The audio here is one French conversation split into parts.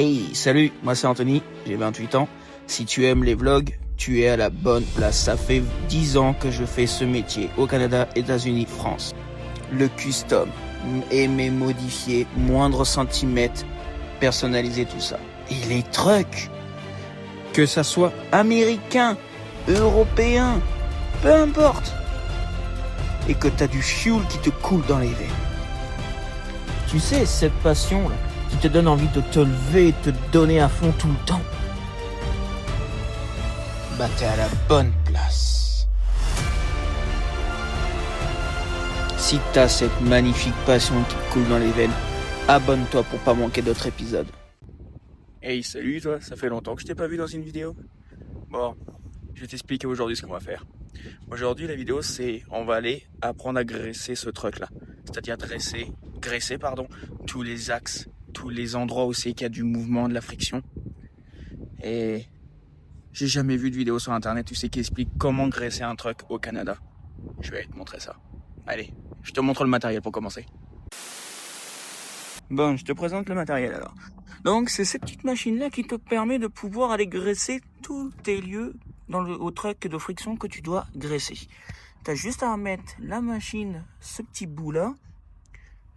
Hey, salut, moi c'est Anthony, j'ai 28 ans. Si tu aimes les vlogs, tu es à la bonne place. Ça fait 10 ans que je fais ce métier au Canada, États-Unis, France. Le custom, aimer modifier, moindre centimètre, personnaliser tout ça. Et les trucks, que ça soit américain, européen, peu importe. Et que t'as du fuel qui te coule dans les veines. Tu sais, cette passion là, qui te donne envie de te lever et te donner à fond tout le temps. Bah t'es à la bonne place. Si t'as cette magnifique passion qui te coule dans les veines, abonne-toi pour pas manquer d'autres épisodes. Hey, salut toi, ça fait longtemps que je t'ai pas vu dans une vidéo. Bon, je vais t'expliquer aujourd'hui ce qu'on va faire. Aujourd'hui, la vidéo, c'est on va aller apprendre à graisser ce truc-là. C'est-à-dire graisser tous les axes, tous les endroits où c'est qu'il y a du mouvement, de la friction. Et j'ai jamais vu de vidéo sur internet, tu sais, qui explique comment graisser un truck au Canada. Je vais te montrer ça. Allez, je te montre le matériel pour commencer. Bon, je te présente le matériel alors. Donc c'est cette petite machine là qui te permet de pouvoir aller graisser tous tes lieux au truck de friction que tu dois graisser. T'as juste à mettre la machine, ce petit bout là,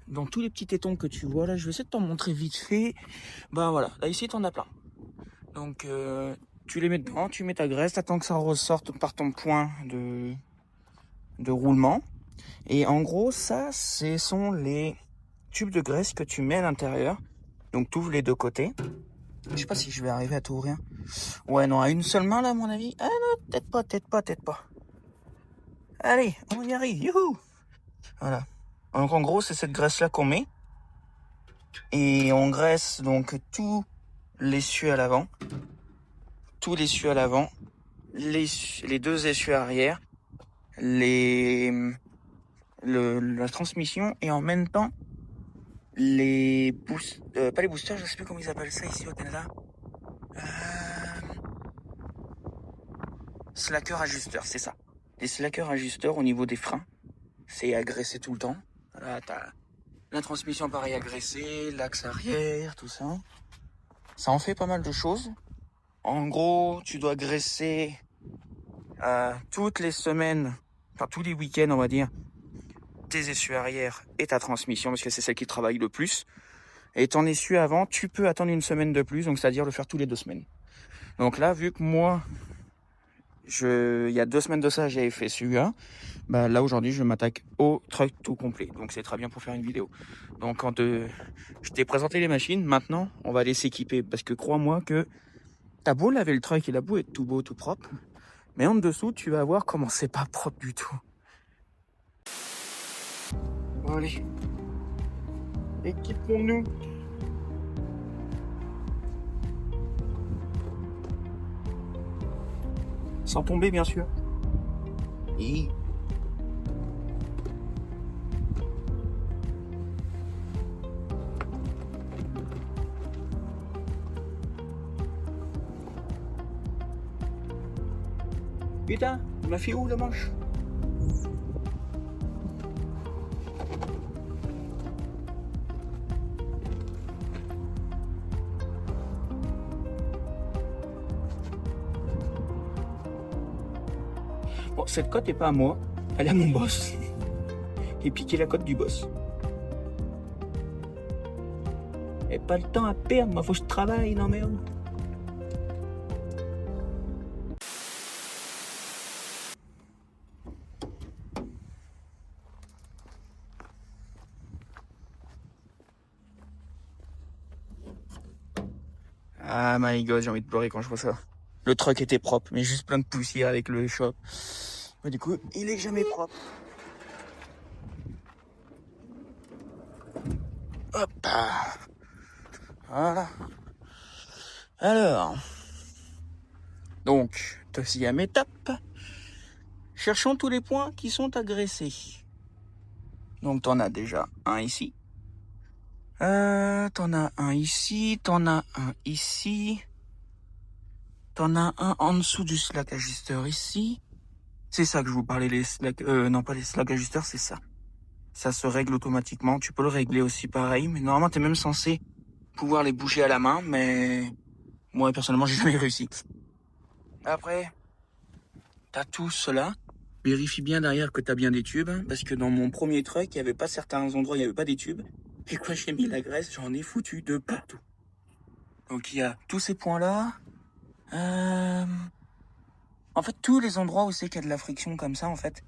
dans tous les petits tétons que tu vois là. Je vais essayer de t'en montrer vite fait. Bah voilà, là ici t'en as plein. Donc tu les mets dedans, tu mets ta graisse, t'attends que ça ressorte par ton point de roulement. Et en gros ça, ce sont les tubes de graisse que tu mets à l'intérieur. Donc tu ouvres les deux côtés. Je sais pas si je vais arriver à tout ouvrir. Ouais, non, à une seule main là, à mon avis. Ah non, peut-être pas. Allez, on y arrive, youhou! Voilà. Donc en gros, c'est cette graisse là qu'on met. Et on graisse donc tous les cieux à l'avant. Tous les cieux à l'avant. Les deux essieux arrière. La transmission. Et en même temps, les pas les boosters, je sais plus comment ils appellent ça ici au Canada. Slacker ajusteur, c'est ça. Les slackers ajusteurs au niveau des freins, c'est à graisser tout le temps. Là, t'as la transmission pareil à graisser, l'axe arrière, tout ça. Ça en fait pas mal de choses. En gros, tu dois graisser toutes les semaines, enfin tous les week-ends on va dire, tes essuies arrière et ta transmission, parce que c'est celle qui travaille le plus. Et ton essuie avant, tu peux attendre une semaine de plus, donc c'est-à-dire le faire tous les 2 semaines. Donc là, vu que moi, il y a 2 semaines de ça, j'avais fait celui-là. Bah là aujourd'hui, je m'attaque au truck tout complet. Donc c'est très bien pour faire une vidéo. Donc quand je t'ai présenté les machines, maintenant on va aller s'équiper. Parce que crois-moi que t'as beau laver le truck, il a beau être tout beau, tout propre, mais en dessous, tu vas voir comment c'est pas propre du tout. Bon, allez, équipons-nous. Sans tomber, bien sûr. Et... Putain, il m'a fait où le manche? Bon, cette cote est pas à moi, elle est à mon boss. J'ai piqué la cote du boss. Et pas le temps à perdre, moi faut que je travaille, non merde. Ah my god, j'ai envie de pleurer quand je vois ça. Le truck était propre, mais juste plein de poussière avec le shop. Mais du coup, il est jamais propre. Hop. Voilà. Alors. Donc, deuxième étape. Cherchons tous les points qui sont agressés. Donc, t'en as déjà un ici. T'en as un ici, t'en as un ici. T'en as un en dessous du slack ajusteur ici. C'est ça que je vous parlais, les slack... non, pas les slack ajusteurs, c'est ça. Ça se règle automatiquement. Tu peux le régler aussi pareil, mais normalement, t'es même censé pouvoir les bouger à la main, mais moi personnellement j'ai jamais réussi. Après, t'as tout cela. Vérifie bien derrière que t'as bien des tubes, hein, parce que dans mon premier truck, il n'y avait pas certains endroits, il n'y avait pas des tubes. Et quand j'ai mis la graisse, j'en ai foutu de partout. Donc il y a tous ces points-là. En fait, tous les endroits où c'est qu'il y a de la friction comme ça, en fait,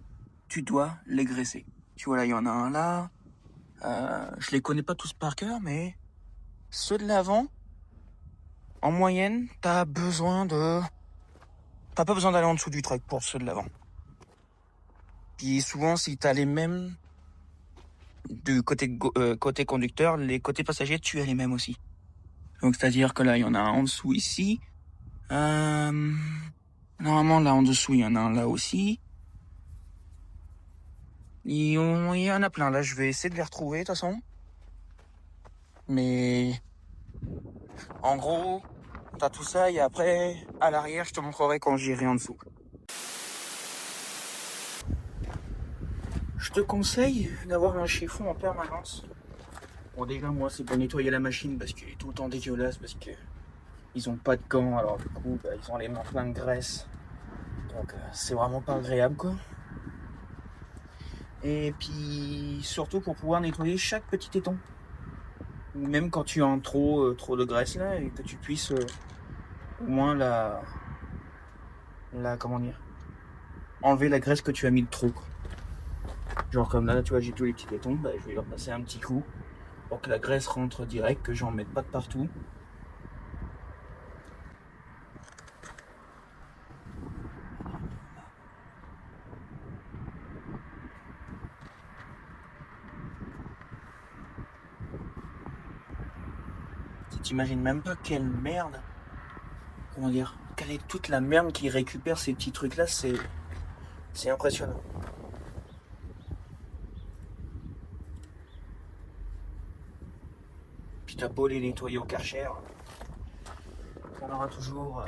tu dois les graisser. Tu vois là, il y en a un là. Je les connais pas tous par cœur, mais ceux de l'avant, en moyenne, t'as pas besoin d'aller en dessous du truck pour ceux de l'avant. Puis souvent, si t'as les mêmes du côté conducteur, les côtés passagers, tu as les mêmes aussi. Donc c'est-à-dire que là, il y en a un en dessous ici. Normalement, là en dessous, il y en a un là aussi. Il y en a plein là, je vais essayer de les retrouver de toute façon. Mais en gros, t'as tout ça et après, à l'arrière, je te montrerai quand j'irai en dessous. Je te conseille d'avoir un chiffon en permanence. Bon déjà moi c'est pour nettoyer la machine parce qu'il est tout le temps dégueulasse parce que ils ont pas de gants, alors du coup ils ont les mains pleines de graisse. Donc c'est vraiment pas agréable quoi. Et puis surtout pour pouvoir nettoyer chaque petit éton. Même quand tu as trop de graisse là et que tu puisses au moins comment dire, enlever la graisse que tu as mis de trop quoi. Genre comme là tu vois j'ai tous les petits étons, je vais leur passer un petit coup pour que la graisse rentre direct, que j'en mette pas de partout. T'imagines même pas quelle merde, comment dire, quelle est toute la merde qui récupère ces petits trucs là, c'est impressionnant. Puis t'as beau les nettoyer au Karcher, on aura toujours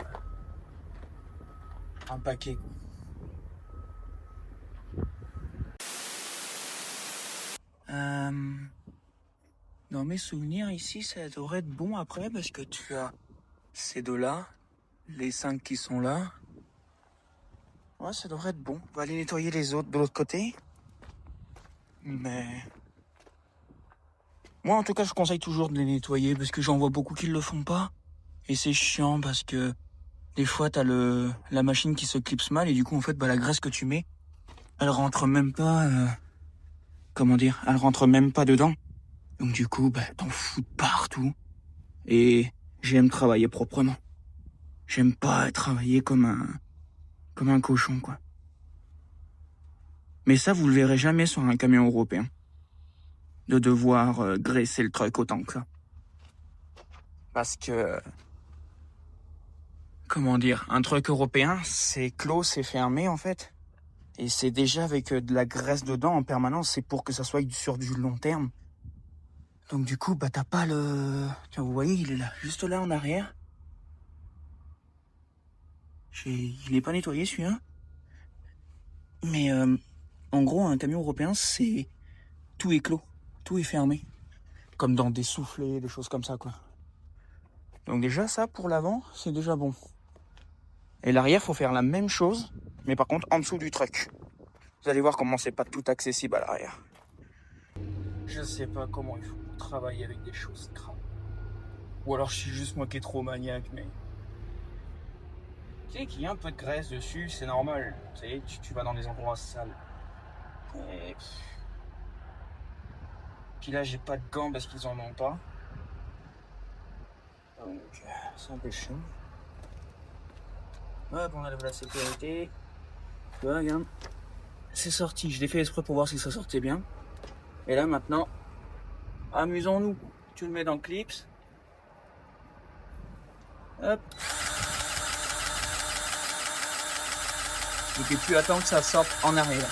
un paquet. Dans mes souvenirs ici, ça devrait être bon après parce que tu as ces deux là, les 5 qui sont là. Ouais, ça devrait être bon. On va aller nettoyer les autres de l'autre côté. Mais moi en tout cas je conseille toujours de les nettoyer parce que j'en vois beaucoup qui le font pas. Et c'est chiant parce que des fois t'as la machine qui se clipse mal et du coup en fait la graisse que tu mets, elle rentre même pas, elle rentre même pas dedans. Donc du coup t'en fous de partout. Et j'aime travailler proprement. J'aime pas travailler comme un cochon quoi. Mais ça vous le verrez jamais sur un camion européen. De devoir graisser le truck autant que ça. Parce que comment dire, un truck européen, c'est clos, c'est fermé en fait. Et c'est déjà avec de la graisse dedans en permanence, c'est pour que ça soit sur du long terme. Donc du coup, t'as pas le... Tiens, vous voyez, il est là, juste là en arrière. Il est pas nettoyé celui-là. Mais en gros, un camion européen, c'est... Tout est clos, tout est fermé. Comme dans des soufflets, des choses comme ça, quoi. Donc déjà, ça, pour l'avant, c'est déjà bon. Et l'arrière, faut faire la même chose, mais par contre, en dessous du truck. Vous allez voir comment c'est pas tout accessible à l'arrière. Je sais pas comment il faut travailler avec des choses crades. Ou alors je suis juste moi qui est trop maniaque, mais... Tu sais qu'il y a un peu de graisse dessus, c'est normal. Tu sais, tu vas dans des endroits sales. Et... Puis là, j'ai pas de gants parce qu'ils en ont pas. Donc, c'est un peu chiant. Hop, on enlève la sécurité. Tu vois, regarde. C'est sorti. Je l'ai fait exprès pour voir si ça sortait bien. Et là, maintenant, amusons-nous. Tu le mets dans le clips. Hop. Et puis tu attends que ça sorte en arrière.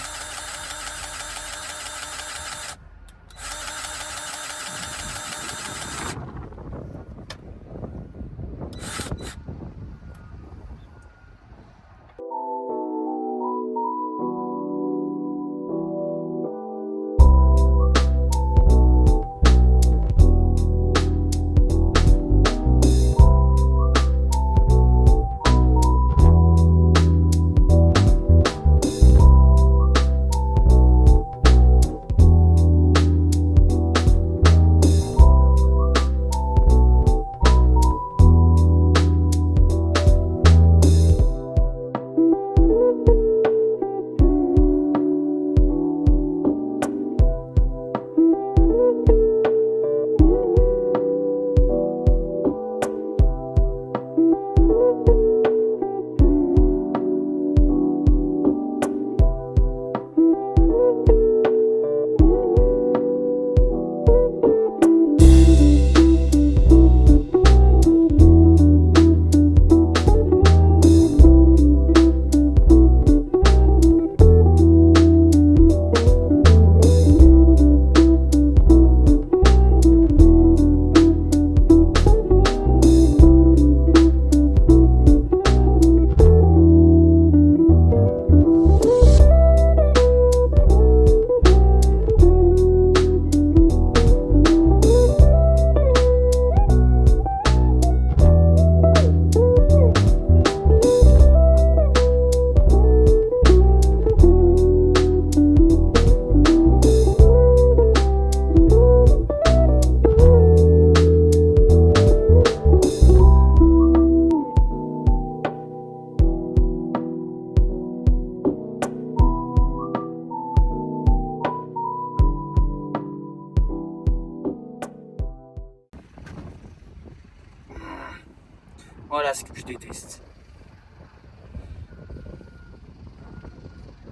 dégueulasse que je déteste.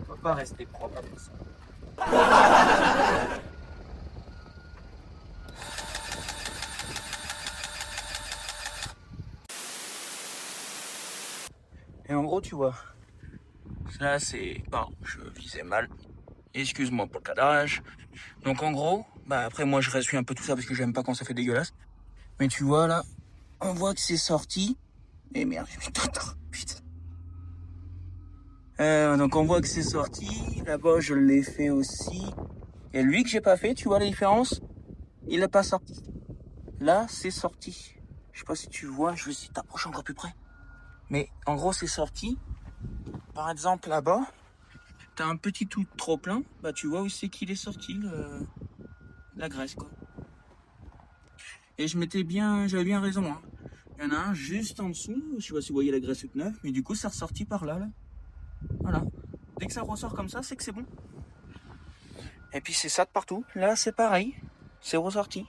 Faut pas rester propre avec ça. Et en gros, tu vois, ça c'est... Pardon, je visais mal. Excuse-moi pour le cadrage. Donc en gros, bah après moi je ressuie un peu tout ça parce que j'aime pas quand ça fait dégueulasse. Mais tu vois là, on voit que c'est sorti. Et merde, j'ai mis trop tard. Putain. Donc on voit que c'est sorti. Là-bas je l'ai fait aussi. Et lui que j'ai pas fait, tu vois la différence? Il n'est pas sorti. Là c'est sorti. Je sais pas si tu vois, je vais essayer de t'approcher encore plus près. Mais en gros c'est sorti. Par exemple là-bas, t'as un petit tout trop plein. Bah tu vois où c'est qu'il est sorti la graisse quoi. Et j'avais bien raison. Hein. Il y en a un juste en dessous. Je sais pas si vous voyez la graisse toute neuve, mais du coup c'est ressorti par là. Voilà. Dès que ça ressort comme ça, c'est que c'est bon. Et puis c'est ça de partout. Là, c'est pareil. C'est ressorti.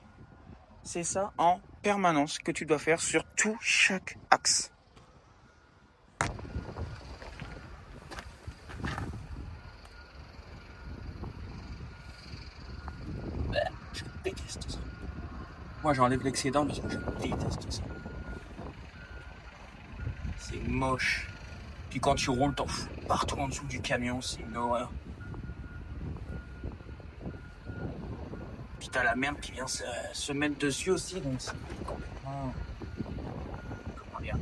C'est ça en permanence que tu dois faire sur tout chaque axe. Je déteste ça. Moi, j'enlève l'excédent parce que je déteste ça. C'est moche. Puis quand tu roules, t'en fous partout en dessous du camion. C'est une horreur. Puis t'as la merde qui vient se mettre dessus aussi. Donc c'est complètement... Comment dire?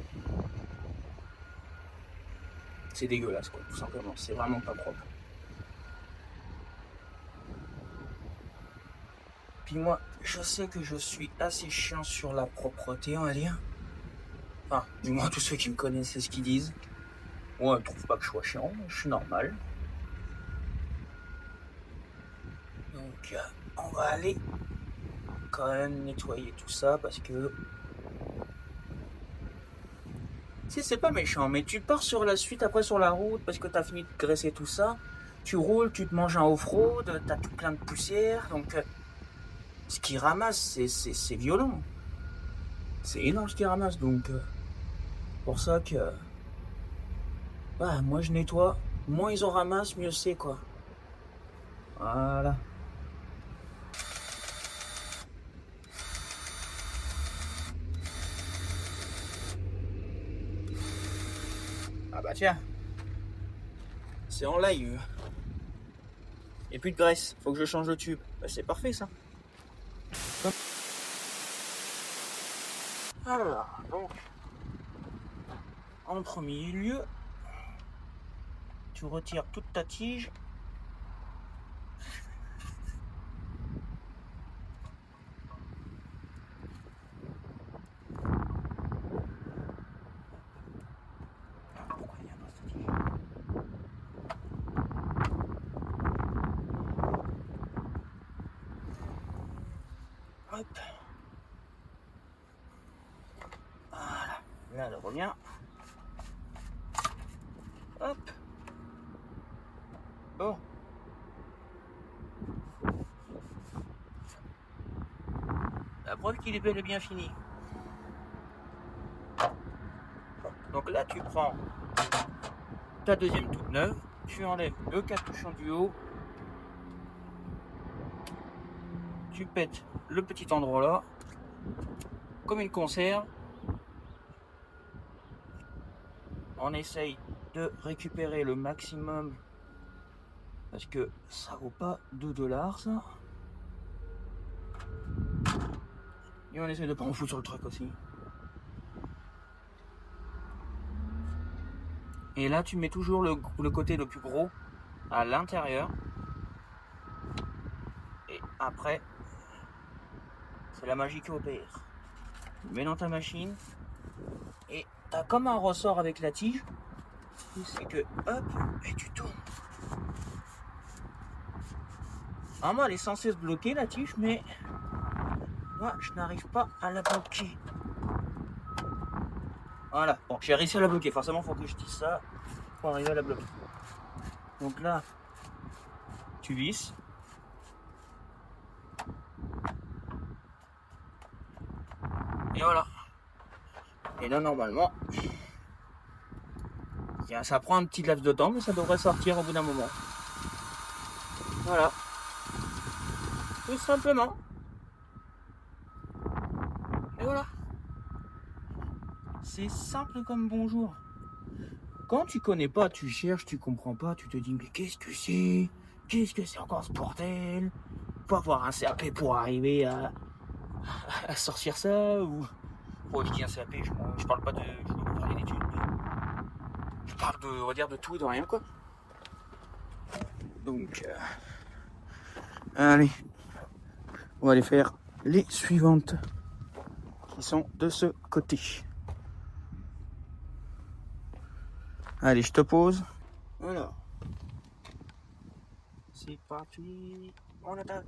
C'est dégueulasse, quoi, tout simplement. C'est vraiment pas propre. Puis moi, je sais que je suis assez chiant sur la propreté, on va dire. Enfin, du moins, tous ceux qui me connaissent, c'est ce qu'ils disent. Moi, je trouve pas que je sois chiant, je suis normal. Donc, on va aller quand même nettoyer tout ça parce que... Si, c'est pas méchant, mais tu pars sur la suite, après sur la route, parce que t'as fini de graisser tout ça. Tu roules, tu te manges un off-road, t'as tout plein de poussière, donc... ce qui ramasse, c'est violent. C'est énorme ce qui ramasse, donc... pour ça que... bah, moi je nettoie. Moins ils en ramassent, mieux c'est, quoi. Voilà. Ah bah tiens. C'est en live. Et plus de graisse. Faut que je change le tube. Bah c'est parfait ça. Alors, donc... en premier lieu... tu retires toute ta tige. Pourquoi il y a pas cette tige? Hop. Voilà. Là, elle revient. Hop. Bon. La preuve qu'il est bel et bien fini. Donc là, tu prends ta deuxième toute neuve, tu enlèves le capuchon du haut, tu pètes le petit endroit là, comme une conserve. On essaye de récupérer le maximum parce que ça vaut pas 2$ ça. Et on essaie de pas en foutre sur le truc aussi. Et là tu mets toujours le côté le plus gros à l'intérieur. Et après, c'est la magie qui opère. Tu le mets dans ta machine et t'as comme un ressort avec la tige. C'est que hop, et tu tournes. Normalement elle est censée se bloquer la tige, mais moi je n'arrive pas à la bloquer. Voilà, bon j'ai réussi à la bloquer, forcément faut que je tisse ça pour arriver à la bloquer. Donc là, tu visses. Et voilà. Et là, normalement, ça prend un petit laps de temps, mais ça devrait sortir au bout d'un moment. Voilà. Tout simplement. Et voilà. C'est simple comme bonjour. Quand tu connais pas, tu cherches, tu comprends pas, tu te dis mais qu'est-ce que c'est? Qu'est-ce que c'est encore ce bordel? Faut avoir un CAP pour arriver à sortir ça ou pour éviter un CAP, je parle pas de. Je veux pas parler d'études, mais je parle de, on va dire, de tout et de rien quoi. Donc allez, on va aller faire les suivantes qui sont de ce côté. Allez, je te pose. Voilà. C'est parti. On attaque.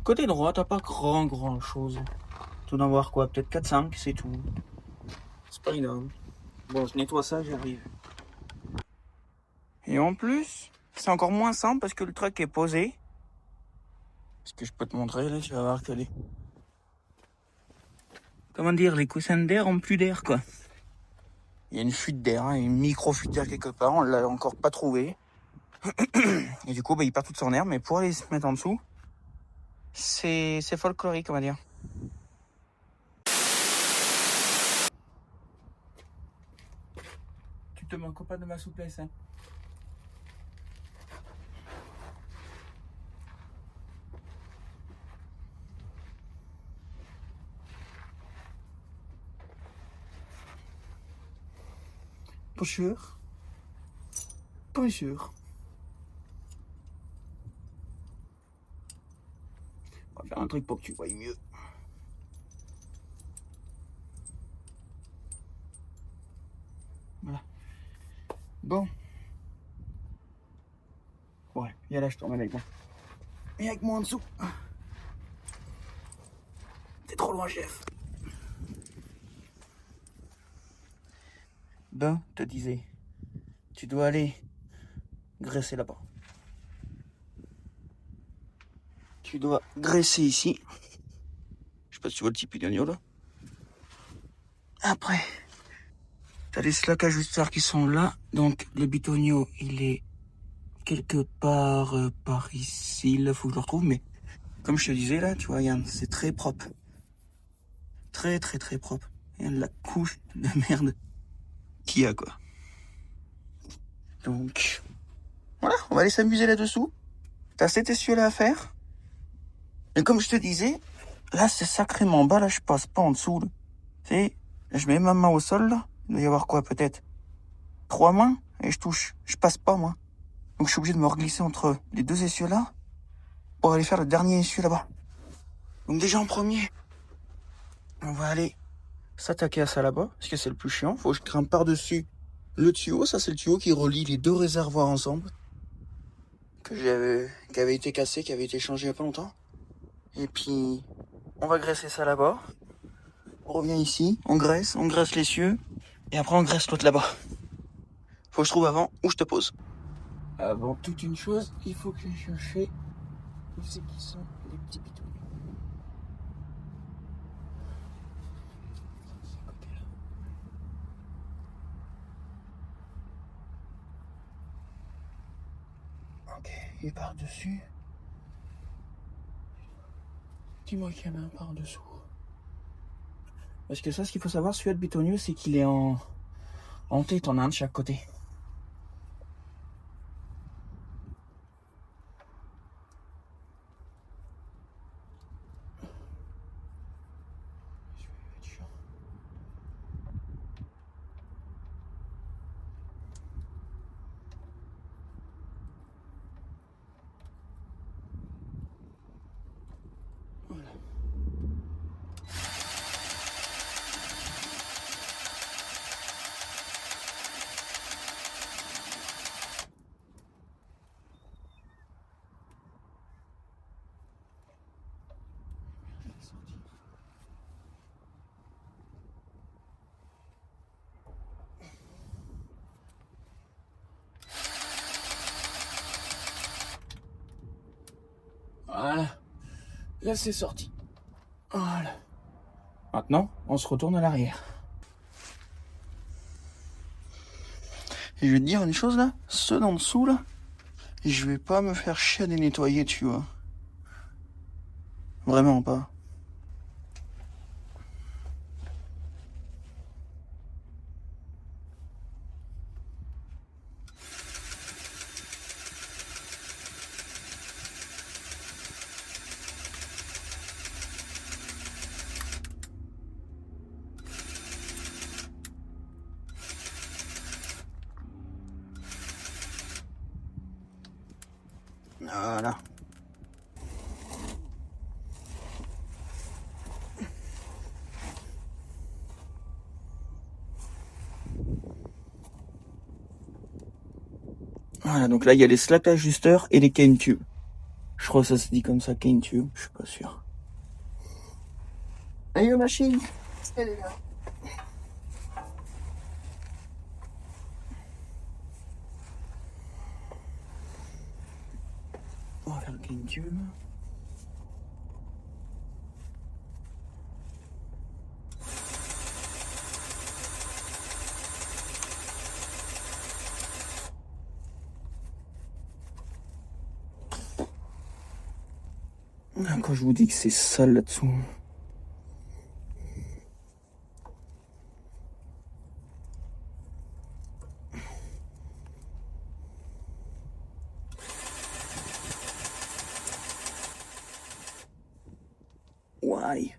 Côté droit, t'as pas grand chose. Tu dois en voir quoi, peut-être 4-5, c'est tout. C'est pas énorme. Bon, je nettoie ça, j'arrive. Et en plus, c'est encore moins simple parce que le truck est posé. Ce que je peux te montrer, là, tu vas voir que les... Comment dire, les coussins d'air ont plus d'air, quoi. Il y a une fuite d'air, hein, une micro-fuite d'air quelque part, on l'a encore pas trouvé. Et du coup, bah, il perd toute son air, mais pour aller se mettre en dessous, c'est folklorique, on va dire. Tu te manques pas de ma souplesse, hein. Bonjour. Bonjour. On va faire un truc pour que tu voyes mieux. Voilà. Bon. Ouais, viens là, je t'emmène avec moi. Viens avec moi en dessous. T'es trop loin, chef. Ben, te disais, tu dois aller graisser là-bas. Tu dois graisser ici. Je sais pas si tu vois le petit pignonio là. Après, t'as les slack ajusteurs qui sont là. Donc le bitonio, il est quelque part par ici. Là, faut que je le retrouve. Mais comme je te disais là, tu vois, regarde, c'est très propre. Très propre. Regarde la couche de merde qu'il y a quoi. Donc, voilà, on va aller s'amuser là-dessous. T'as cet essuie-là à faire. Et comme je te disais, là c'est sacrément bas, là je passe pas en dessous. Là. Tu sais, je mets ma main au sol là. Il doit y avoir quoi peut-être 3 mains et je touche. Je passe pas moi. Donc je suis obligé de me reglisser entre les deux essieux là pour aller faire le dernier essieu là-bas. Donc déjà en premier, on va aller s'attaquer à ça là-bas, parce que c'est le plus chiant. Faut que je grimpe par-dessus le tuyau. Ça c'est le tuyau qui relie les deux réservoirs ensemble. Qui avait été cassé, qui avait été changé il y a pas longtemps. Et puis on va graisser ça là-bas. On revient ici, on graisse l'essieu. Et après on graisse l'autre là-bas. Faut que je trouve avant où je te pose. Avant toute une chose, il faut que je cherche où c'est qui sont les petits pitons. Ok, et par-dessus. Dis-moi qu'il y en a un par-dessous. Parce que ça, ce qu'il faut savoir, celui de bitonio, c'est qu'il est en T, t'en as un de chaque côté. Voilà. Là, c'est sorti. Voilà. Maintenant, on se retourne à l'arrière. Et je vais te dire une chose là, ceux d'en dessous là, je vais pas me faire chier à les nettoyer, tu vois. Vraiment pas. Voilà. Voilà, donc là il y a les slack ajusteurs et les cane tubes. Je crois que ça se dit comme ça, cane tube, je suis pas sûr. Allez, la machine, elle est là. On va faire le cane tube. Quand je vous dis que c'est sale là-dessous. Why?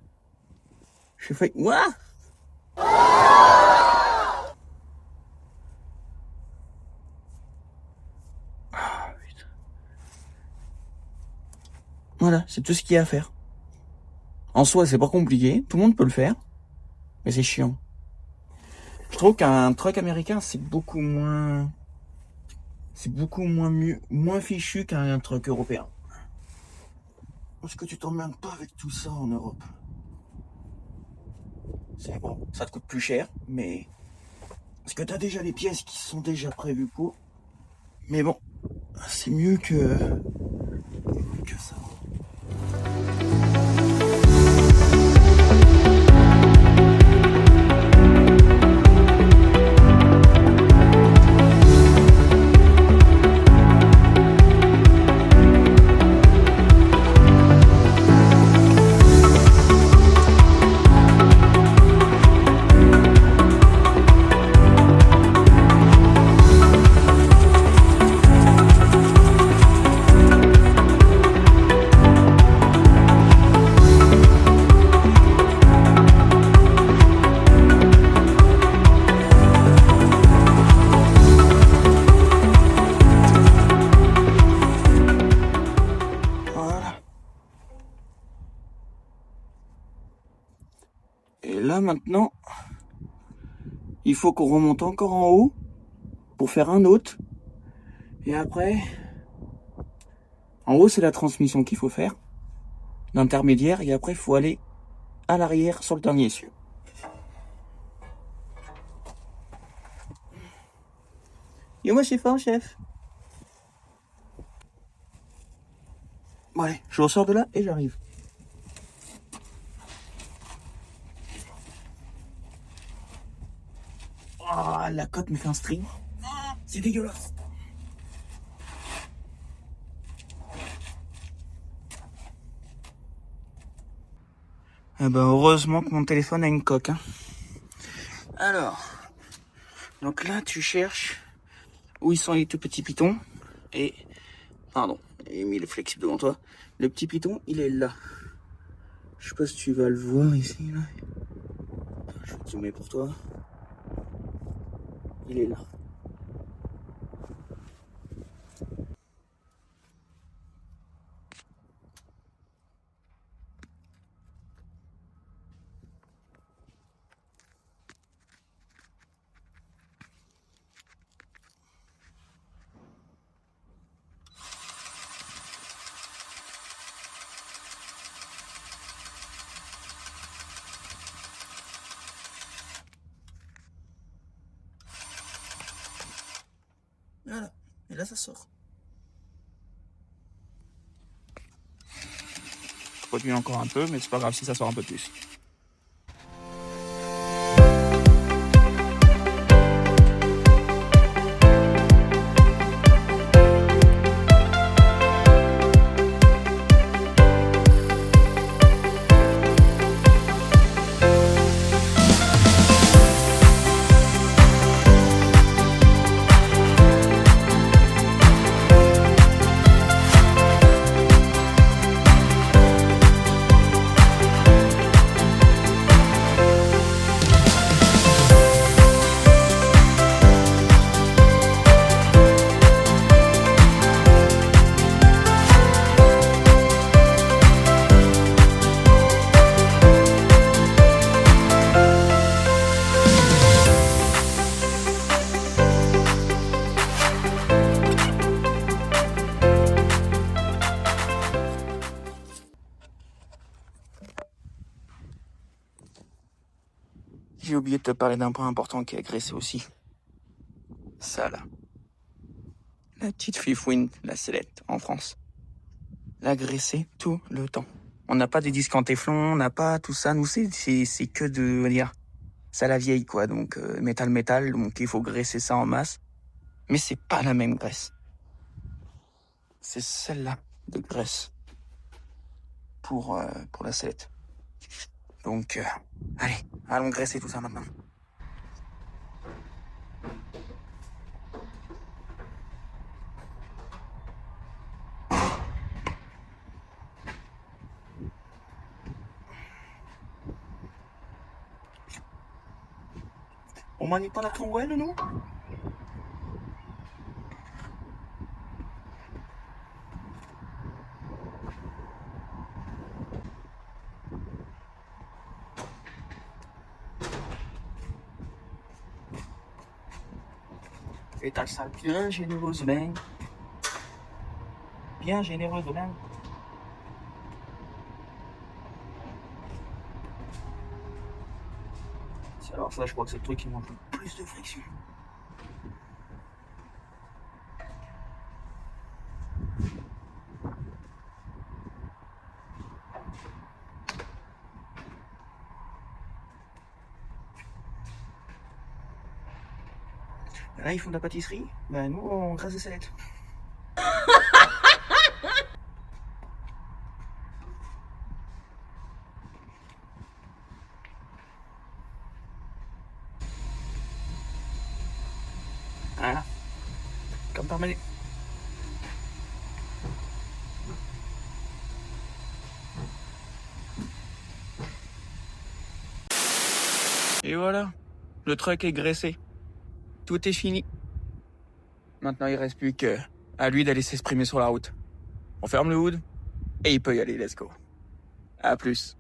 J'ai fait. What? Voilà, c'est tout ce qu'il y a à faire. En soi, c'est pas compliqué, tout le monde peut le faire, mais c'est chiant. Je trouve qu'un truck américain, c'est beaucoup moins mieux, moins fichu qu'un truck européen. Parce que tu t'emmerdes pas avec tout ça en Europe. C'est bon, ça te coûte plus cher, mais parce que t'as déjà les pièces qui sont déjà prévues pour. Mais bon, c'est mieux que ça. Et là maintenant, il faut qu'on remonte encore en haut pour faire un autre. Et après, en haut c'est la transmission qu'il faut faire, l'intermédiaire, et après il faut aller à l'arrière sur le dernier cieux. Et moi je suis fort, chef. Bon allez, je ressors de là et j'arrive. Oh, la cote me fait un string. C'est dégueulasse. Eh ben heureusement que mon téléphone a une coque. Hein. Alors, donc là tu cherches où ils sont les tout petits pitons. Et, pardon, j'ai mis le flexible devant toi. Le petit piton, il est là. Je sais pas si tu vas le voir ici. Là. Je vais te zoomer pour toi. Il est là. Voilà. Et là, ça sort. produit encore un peu, mais c'est pas grave si ça sort un peu plus. J'ai oublié de te parler d'un point important qui a graissé aussi. Ça là. La petite fifouine, la sellette en France. La graissé tout le temps. On n'a pas des disques en téflon, on n'a pas tout ça. Nous, c'est que de, on va dire, ça à la vieille, quoi. Donc, métal, donc il faut graisser ça en masse. Mais c'est pas la même graisse. C'est celle-là de graisse. Pour la sellette. Donc, allez, allons graisser tout ça maintenant. On manie pas la tronguelle, nous? Étale ça bien généreusement. Bien généreusement. Alors ça, je crois que c'est le truc qui manque le plus de friction. Là, ils font de la pâtisserie. Ben, nous, on graisse des salettes. Voilà. Comme par magie. Et voilà. Le truck est graissé. Tout est fini. Maintenant, il reste plus que à lui d'aller s'exprimer sur la route. On ferme le hood et il peut y aller. Let's go. À plus.